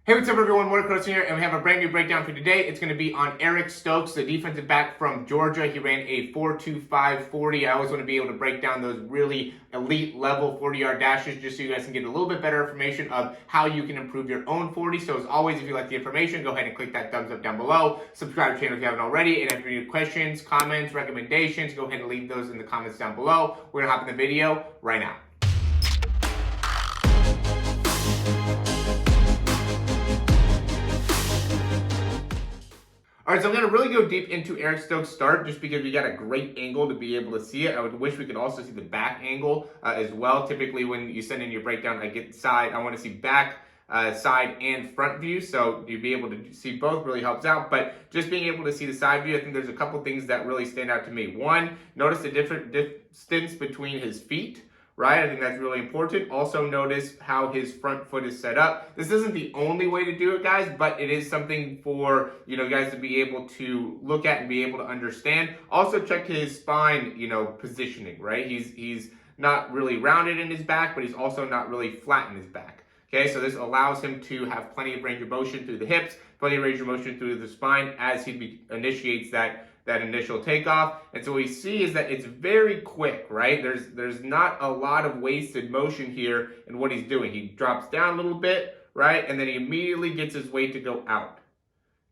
Hey, what's up everyone, Morey Croson here, and we have a brand new breakdown for today. It's going to be on Eric Stokes, the defensive back from Georgia. He ran a 4.25 40. I always want to be able to break down those really elite level 40-yard dashes just so you guys can get a little bit better information of how you can improve your own 40. So as always, if you like the information, go ahead and click that thumbs up down below. Subscribe to the channel if you haven't already, and if you have any questions, comments, recommendations, go ahead and leave those in the comments down below. We're going to hop in the video right now. All right, so I'm going to really go deep into Eric Stokes' start just because we got a great angle to be able to see it. I would wish we could also see the back angle as well. Typically, when you send in your breakdown, I get side. I want to see back, side, and front view. So you'd be able to see both really helps out. But just being able to see the side view, I think there's a couple things that really stand out to me. One, notice the different distance between his feet. Right, I think that's really important. Also notice how his front foot is set up. This isn't the only way to do it, guys, but it is something for, guys to be able to look at and be able to understand. Also check his spine, positioning, right? He's not really rounded in his back, but he's also not really flat in his back. Okay, so this allows him to have plenty of range of motion through the hips, plenty of range of motion through the spine as he initiates that initial takeoff. And so what we see is that it's very quick, right? There's not a lot of wasted motion here in what he's doing. He drops down a little bit, right? And then he immediately gets his weight to go out.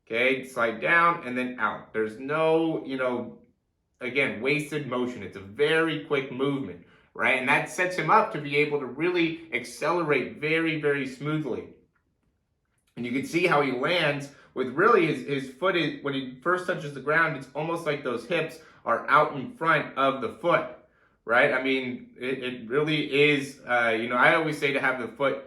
Okay, slide down and then out. There's no, again, wasted motion. It's a very quick movement, right? And that sets him up to be able to really accelerate very, very smoothly. And you can see how he lands with really his foot is, when he first touches the ground, it's almost like those hips are out in front of the foot, right? I mean, it really is, I always say to have the foot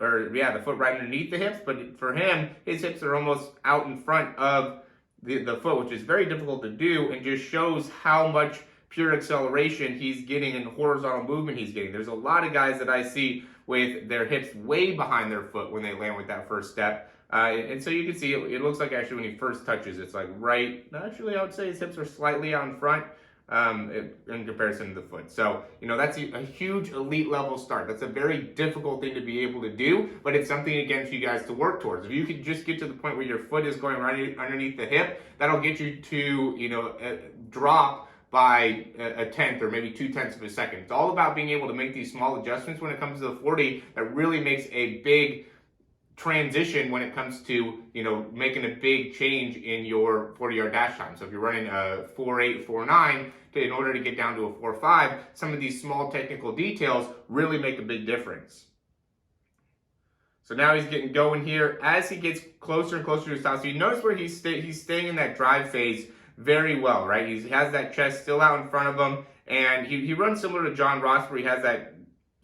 right underneath the hips, but for him, his hips are almost out in front of the foot, which is very difficult to do and just shows how much pure acceleration he's getting and horizontal movement he's getting. There's a lot of guys that I see with their hips way behind their foot when they land with that first step. And so you can see it looks like actually when he first touches, it's like right, actually I would say his hips are slightly out in front in comparison to the foot. So, that's a huge elite level start. That's a very difficult thing to be able to do, but it's something again for you guys to work towards. If you could just get to the point where your foot is going right underneath the hip, that'll get you to, drop by a tenth or maybe 2/10 of a second. It's all about being able to make these small adjustments when it comes to the 40 that really makes a big transition when it comes to, making a big change in your 40-yard dash time. So if you're running a 4.8, 4.9, in order to get down to a 4.5, some of these small technical details really make a big difference. So now he's getting going here as he gets closer and closer to his top. So you notice where he's staying in that drive phase very well, right? He has that chest still out in front of him, and he runs similar to John Ross, where he has that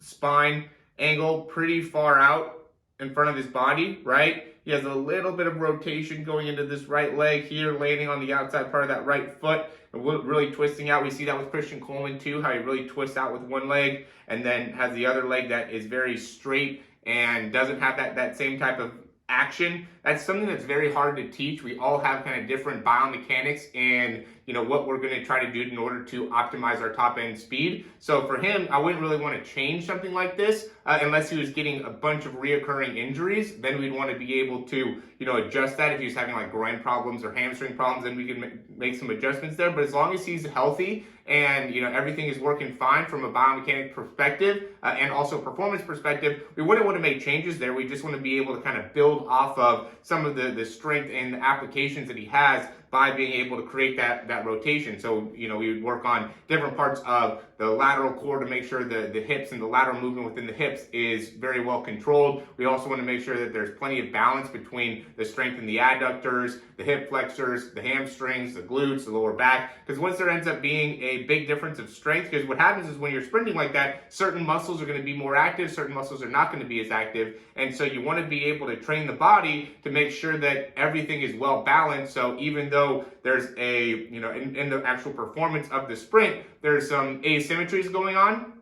spine angle pretty far out in front of his body, right? He has a little bit of rotation going into this right leg here, landing on the outside part of that right foot, and really twisting out. We see that with Christian Coleman too, how he really twists out with one leg and then has the other leg that is very straight and doesn't have that same type of action. That's something that's very hard to teach. We all have kind of different biomechanics and what we're going to try to do in order to optimize our top end speed. So for him, I wouldn't really want to change something like this unless he was getting a bunch of reoccurring injuries. Then we'd want to be able to adjust that. If he's having like groin problems or hamstring problems, then we can make some adjustments there. But as long as he's healthy and everything is working fine from a biomechanic perspective and also performance perspective, we wouldn't want to make changes there. We just want to be able to kind of build off of some of the strength and the applications that he has by being able to create that rotation. So, we would work on different parts of the lateral core to make sure the hips and the lateral movement within the hips is very well controlled. We also want to make sure that there's plenty of balance between the strength in the adductors, the hip flexors, the hamstrings, the glutes, the lower back. Because once there ends up being a big difference of strength, because what happens is when you're sprinting like that, certain muscles are going to be more active, certain muscles are not going to be as active. And so you want to be able to train the body to make sure that everything is well balanced. So even though there's in the actual performance of the sprint, there's some asymmetries going on,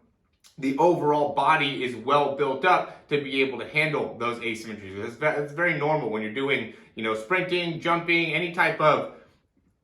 the overall body is well built up to be able to handle those asymmetries. It's very normal when you're doing, sprinting, jumping, any type of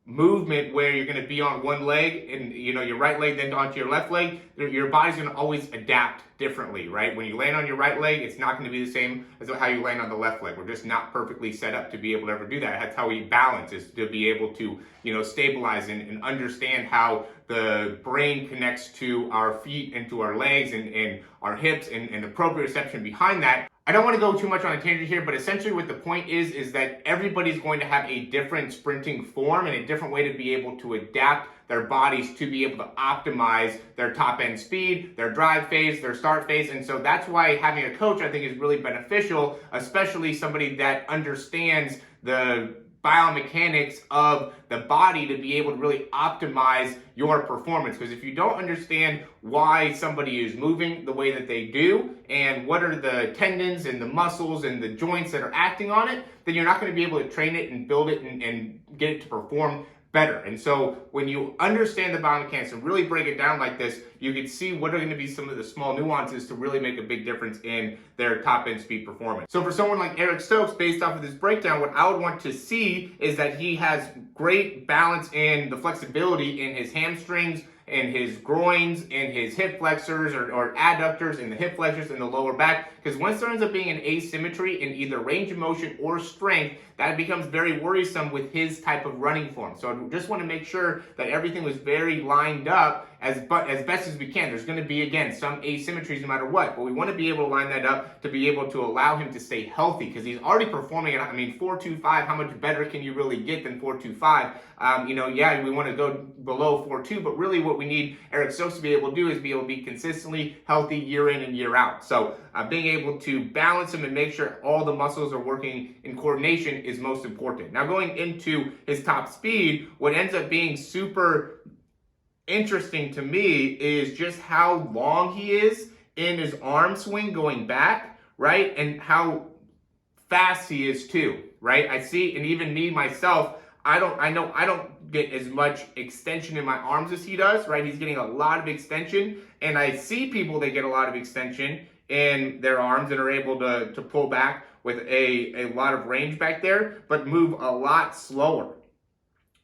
movement where you're going to be on one leg and your right leg then onto your left leg. Your body's going to always adapt differently, right? When you land on your right leg, it's not going to be the same as how you land on the left leg. We're just not perfectly set up to be able to ever do that. That's how we balance, is to be able to stabilize and understand how the brain connects to our feet and to our legs and our hips and the proprioception behind that. I don't want to go too much on a tangent here, but essentially what the point is that everybody's going to have a different sprinting form and a different way to be able to adapt their bodies to be able to optimize their top end speed, their drive phase, their start phase. And so that's why having a coach, I think, is really beneficial, especially somebody that understands the biomechanics of the body to be able to really optimize your performance. Because if you don't understand why somebody is moving the way that they do and what are the tendons and the muscles and the joints that are acting on it, then you're not going to be able to train it and build it and get it to perform better. And so when you understand the biomechanics and really break it down like this, you can see what are going to be some of the small nuances to really make a big difference in their top end speed performance. So for someone like Eric Stokes, based off of this breakdown, what I would want to see is that he has great balance in the flexibility in his hamstrings and his groins and his hip flexors or adductors and the hip flexors and the lower back. Because once there ends up being an asymmetry in either range of motion or strength, that becomes very worrisome with his type of running form. So I just want to make sure that everything was very lined up as best as we can. There's going to be, again, some asymmetries no matter what, but we want to be able to line that up to be able to allow him to stay healthy, because he's already performing at, 4.25, how much better can you really get than 4.25? Yeah, we want to go below 4.2, but really what we need Eric Stokes to be able to do is be able to be consistently healthy year in and year out. So being able to balance him and make sure all the muscles are working in coordination is most important. Now, going into his top speed, what ends up being super interesting to me is just how long he is in his arm swing going back, right? And how fast he is too, right? I see, and even me myself, I don't get as much extension in my arms as he does, right? He's getting a lot of extension, and I see people that get a lot of extension in their arms and are able to pull back with a lot of range back there, but move a lot slower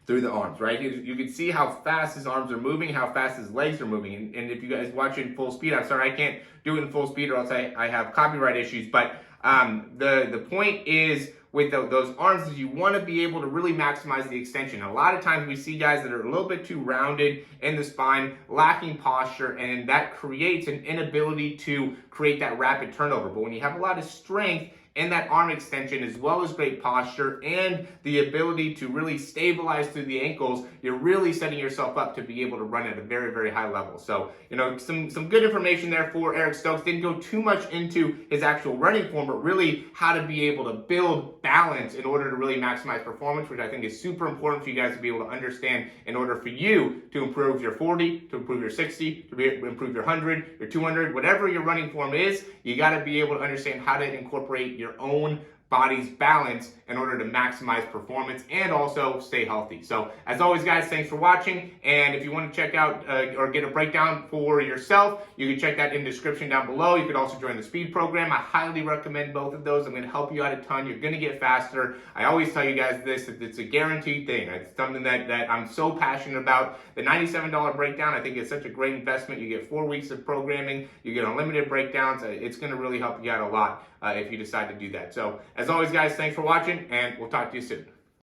through the arms, right? You can see how fast his arms are moving, how fast his legs are moving. And if you guys watch it in full speed, I'm sorry, I can't do it in full speed or else I have copyright issues. But the point is with those arms is you want to be able to really maximize the extension. A lot of times we see guys that are a little bit too rounded in the spine, lacking posture, and that creates an inability to create that rapid turnover. But when you have a lot of strength and that arm extension, as well as great posture and the ability to really stabilize through the ankles, you're really setting yourself up to be able to run at a very, very high level. So, some good information there for Eric Stokes. Didn't go too much into his actual running form, but really how to be able to build balance in order to really maximize performance, which I think is super important for you guys to be able to understand in order for you to improve your 40, to improve your 60, to improve your 100, your 200, whatever your running form is, you got to be able to understand how to incorporate your own body's balance in order to maximize performance and also stay healthy. So as always, guys, thanks for watching. And if you want to check out or get a breakdown for yourself, you can check that in the description down below. You could also join the speed program. I highly recommend both of those. I'm going to help you out a ton. You're going to get faster. I always tell you guys this, that it's a guaranteed thing. It's something that I'm so passionate about. The $97 breakdown, I think, is such a great investment. You get 4 weeks of programming. You get unlimited breakdowns. It's going to really help you out a lot if you decide to do that. So as always, guys, thanks for watching, and we'll talk to you soon.